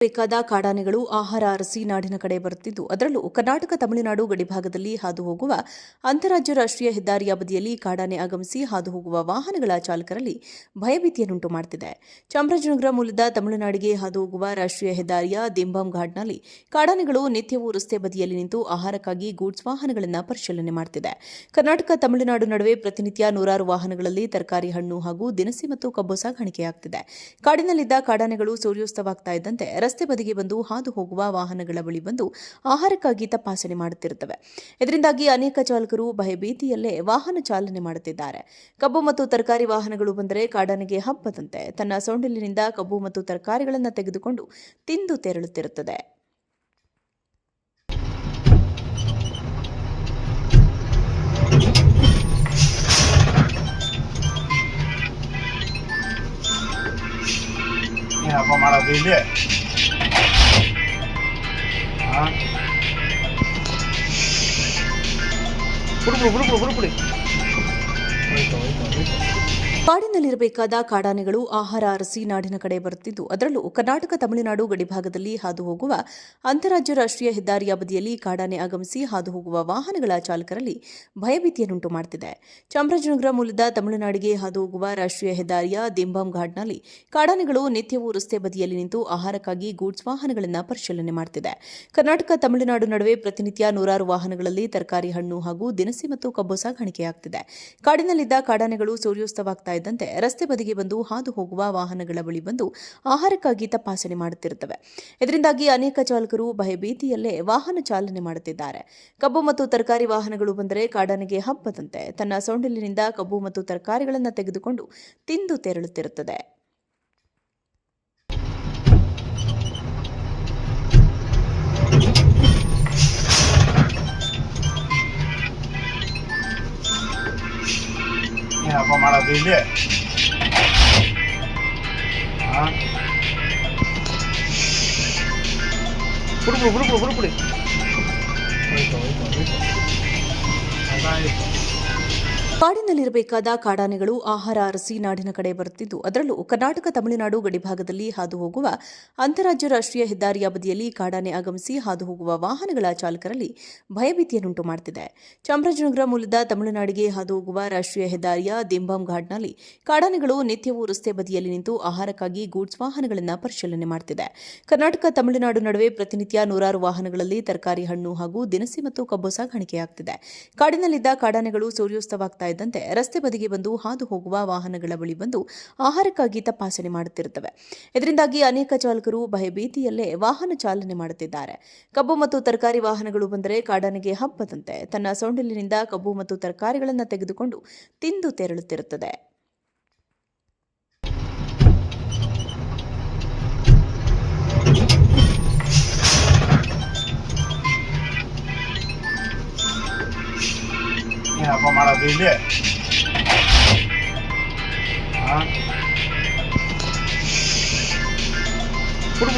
ಬೇಕಾದ ಕಾಡಾನೆಗಳು ಆಹಾರ ಅರಸಿ ನಾಡಿನ ಕಡೆ ಬರುತ್ತಿದ್ದು, ಅದರಲ್ಲೂ ಕರ್ನಾಟಕ ತಮಿಳುನಾಡು ಗಡಿಭಾಗದಲ್ಲಿ ಹಾದು ಹೋಗುವ ಅಂತಾರಾಜ್ಯ ರಾಷ್ಟ್ರೀಯ ಹೆದ್ದಾರಿಯ ಬದಿಯಲ್ಲಿ ಕಾಡಾನೆ ಆಗಮಿಸಿ ಹಾದು ಹೋಗುವ ವಾಹನಗಳ ಚಾಲಕರಲ್ಲಿ ಭಯಭೀತಿಯನ್ನುಂಟು ಮಾಡುತ್ತಿದೆ. ಚಾಮರಾಜನಗರ ಮೂಲದ ತಮಿಳುನಾಡಿಗೆ ಹಾದು ಹೋಗುವ ರಾಷ್ಟ್ರೀಯ ಹೆದ್ದಾರಿಯ ದಿಂಬಂ ಘಾಟ್ನಲ್ಲಿ ಕಾಡಾನೆಗಳು ನಿತ್ಯವೂ ರಸ್ತೆ ಬದಿಯಲ್ಲಿ ನಿಂತು ಆಹಾರಕ್ಕಾಗಿ ಗೂಡ್ಸ್ ವಾಹನಗಳನ್ನು ಪರಿಶೀಲನೆ ಮಾಡುತ್ತಿದೆ. ಕರ್ನಾಟಕ ತಮಿಳುನಾಡು ನಡುವೆ ಪ್ರತಿನಿತ್ಯ ನೂರಾರು ವಾಹನಗಳಲ್ಲಿ ತರಕಾರಿ, ಹಣ್ಣು ಹಾಗೂ ದಿನಸಿ ಮತ್ತು ಕಬ್ಬು ಸಾಗಾಣಿಕೆಯಾಗುತ್ತಿದೆ. ಕಾಡಿನಲ್ಲಿದ್ದ ಕಾಡಾನೆಗಳು ಸೂರ್ಯಾಸ್ತವಾಗ್ತಾ ಇದ್ದಂತೆ ರಸ್ತೆ ಬದಿಗೆ ಬಂದು ಹಾದು ಹೋಗುವ ವಾಹನಗಳ ಬಳಿ ಬಂದು ಆಹಾರಕ್ಕಾಗಿ ತಪಾಸಣೆ ಮಾಡುತ್ತಿರುತ್ತವೆ. ಇದರಿಂದಾಗಿ ಅನೇಕ ಚಾಲಕರು ಭಯಭೀತಿಯಲ್ಲೇ ವಾಹನ ಚಾಲನೆ ಮಾಡುತ್ತಿದ್ದಾರೆ. ಕಬ್ಬು ಮತ್ತು ತರಕಾರಿ ವಾಹನಗಳು ಬಂದರೆ ಕಾಡಾನೆಗೆ ಹಬ್ಬದಂತೆ ತನ್ನ ಸೊಂಡಿಲಿನಿಂದ ಕಬ್ಬು ಮತ್ತು ತರಕಾರಿಗಳನ್ನು ತೆಗೆದುಕೊಂಡು ತಿಂದು ತೆರಳುತ್ತಿರುತ್ತದೆ. ಕಾಡಿನಲ್ಲಿರಬೇಕಾದ ಕಾಡಾನೆಗಳು ಆಹಾರ ಅರಸಿ ನಾಡಿನ ಕಡೆ ಬರುತ್ತಿದ್ದು, ಅದರಲ್ಲೂ ಕರ್ನಾಟಕ ತಮಿಳುನಾಡು ಗಡಿಭಾಗದಲ್ಲಿ ಹಾದು ಹೋಗುವ ಅಂತಾರಾಜ್ಯ ರಾಷ್ಟ್ರೀಯ ಹೆದ್ದಾರಿಯ ಬದಿಯಲ್ಲಿ ಕಾಡಾನೆ ಆಗಮಿಸಿ ಹಾದು ಹೋಗುವ ವಾಹನಗಳ ಚಾಲಕರಲ್ಲಿ ಭಯಭೀತಿಯನ್ನುಂಟು ಮಾಡುತ್ತಿದೆ. ಚಾಮರಾಜನಗರ ಮೂಲದ ತಮಿಳುನಾಡಿಗೆ ಹಾದು ಹೋಗುವ ರಾಷ್ಟ್ರೀಯ ಹೆದ್ದಾರಿಯ ದಿಂಬಂ ಘಾಟ್ನಲ್ಲಿ ಕಾಡಾನೆಗಳು ನಿತ್ಯವೂ ರಸ್ತೆ ಬದಿಯಲ್ಲಿ ನಿಂತು ಆಹಾರಕ್ಕಾಗಿ ಗೂಡ್ಸ್ ವಾಹನಗಳನ್ನು ಪರಿಶೀಲನೆ ಮಾಡುತ್ತಿದೆ. ಕರ್ನಾಟಕ ತಮಿಳುನಾಡು ನಡುವೆ ಪ್ರತಿನಿತ್ಯ ನೂರಾರು ವಾಹನಗಳಲ್ಲಿ ತರಕಾರಿ, ಹಣ್ಣು ಹಾಗೂ ದಿನಸಿ ಮತ್ತು ಕಬ್ಬು ಸಾಗಾಣಿಕೆಯಾಗುತ್ತಿದೆ. ಕಾಡಿನಲ್ಲಿದ್ದ ಕಾಡಾನೆಗಳು ಸೂರ್ಯಾಸ್ತವಾಗ್ತಾ ಇದ್ದಂತೆ ರಸ್ತೆ ಬದಿಗೆ ಬಂದು ಹಾದು ಹೋಗುವ ವಾಹನಗಳ ಬಳಿ ಬಂದು ಆಹಾರಕ್ಕಾಗಿ ತಪಾಸಣೆ ಮಾಡುತ್ತಿರುತ್ತವೆ. ಇದರಿಂದಾಗಿ ಅನೇಕ ಚಾಲಕರು ಭಯಭೀತಿಯಲ್ಲೇ ವಾಹನ ಚಾಲನೆ ಮಾಡುತ್ತಿದ್ದಾರೆ. ಕಬ್ಬು ಮತ್ತು ತರಕಾರಿ ವಾಹನಗಳು ಬಂದರೆ ಕಾಡಾನೆಗೆ ಹಬ್ಬದಂತೆ ತನ್ನ ಸೊಂಡಿಲಿನಿಂದ ಕಬ್ಬು ಮತ್ತು ತರಕಾರಿಗಳನ್ನು ತೆಗೆದುಕೊಂಡು ತಿಂದು ತೆರಳುತ್ತಿರುತ್ತದೆ. ಕಾಡಿನಲ್ಲಿರಬೇಕಾದ ಕಾಡಾನೆಗಳು ಆಹಾರ ಅರಸಿ ನಾಡಿನ ಕಡೆ ಬರುತ್ತಿದ್ದು, ಅದರಲ್ಲೂ ಕರ್ನಾಟಕ ತಮಿಳುನಾಡು ಗಡಿಭಾಗದಲ್ಲಿ ಹಾದು ಹೋಗುವ ಅಂತಾರಾಜ್ಯ ರಾಷ್ಟ್ರೀಯ ಹೆದ್ದಾರಿಯ ಬದಿಯಲ್ಲಿ ಕಾಡಾನೆ ಆಗಮಿಸಿ ಹಾದು ಹೋಗುವ ವಾಹನಗಳ ಚಾಲಕರಲ್ಲಿ ಭಯಭೀತಿಯನ್ನುಂಟು ಮಾಡುತ್ತಿದೆ. ಚಾಮರಾಜನಗರ ಮೂಲದ ತಮಿಳುನಾಡಿಗೆ ಹಾದು ಹೋಗುವ ರಾಷ್ಟ್ರೀಯ ಹೆದ್ದಾರಿಯ ದಿಂಬಂ ಘಾಟ್ನಲ್ಲಿ ಕಾಡಾನೆಗಳು ನಿತ್ಯವೂ ರಸ್ತೆ ಬದಿಯಲ್ಲಿ ನಿಂತು ಆಹಾರಕ್ಕಾಗಿ ಗೂಡ್ಸ್ ವಾಹನಗಳನ್ನು ಪರಿಶೀಲನೆ ಮಾಡುತ್ತಿದೆ. ಕರ್ನಾಟಕ ತಮಿಳುನಾಡು ನಡುವೆ ಪ್ರತಿನಿತ್ಯ ನೂರಾರು ವಾಹನಗಳಲ್ಲಿ ತರಕಾರಿ, ಹಣ್ಣು ಹಾಗೂ ದಿನಸಿ ಮತ್ತು ಕಬ್ಬು ಸಾಗಾಣಿಕೆಯಾಗುತ್ತಿದೆ. ಕಾಡಿನಲ್ಲಿದ್ದ ಕಾಡಾನೆಗಳು ಸೂರ್ಯಾಸ್ತವಾಗ್ತಾ ಇದ್ದಂತೆ ರಸ್ತೆ ಬದಿಗೆ ಬಂದು ಹಾದು ಹೋಗುವ ವಾಹನಗಳ ಬಳಿ ಬಂದು ಆಹಾರಕ್ಕಾಗಿ ತಪಾಸಣೆ ಮಾಡುತ್ತಿರುತ್ತವೆ. ಇದರಿಂದಾಗಿ ಅನೇಕ ಚಾಲಕರು ಭಯಭೀತಿಯಲ್ಲೇ ವಾಹನ ಚಾಲನೆ ಮಾಡುತ್ತಿದ್ದಾರೆ. ಕಬ್ಬು ಮತ್ತು ತರಕಾರಿ ವಾಹನಗಳು ಬಂದರೆ ಕಾಡಾನೆಗೆ ಹಬ್ಬದಂತೆ ತನ್ನ ಸೊಂಡಿಲಿನಿಂದ ಕಬ್ಬು ಮತ್ತು ತರಕಾರಿಗಳನ್ನು ತೆಗೆದುಕೊಂಡು ತಿಂದು ತೆರಳುತ್ತಿರುತ್ತದೆ. புடு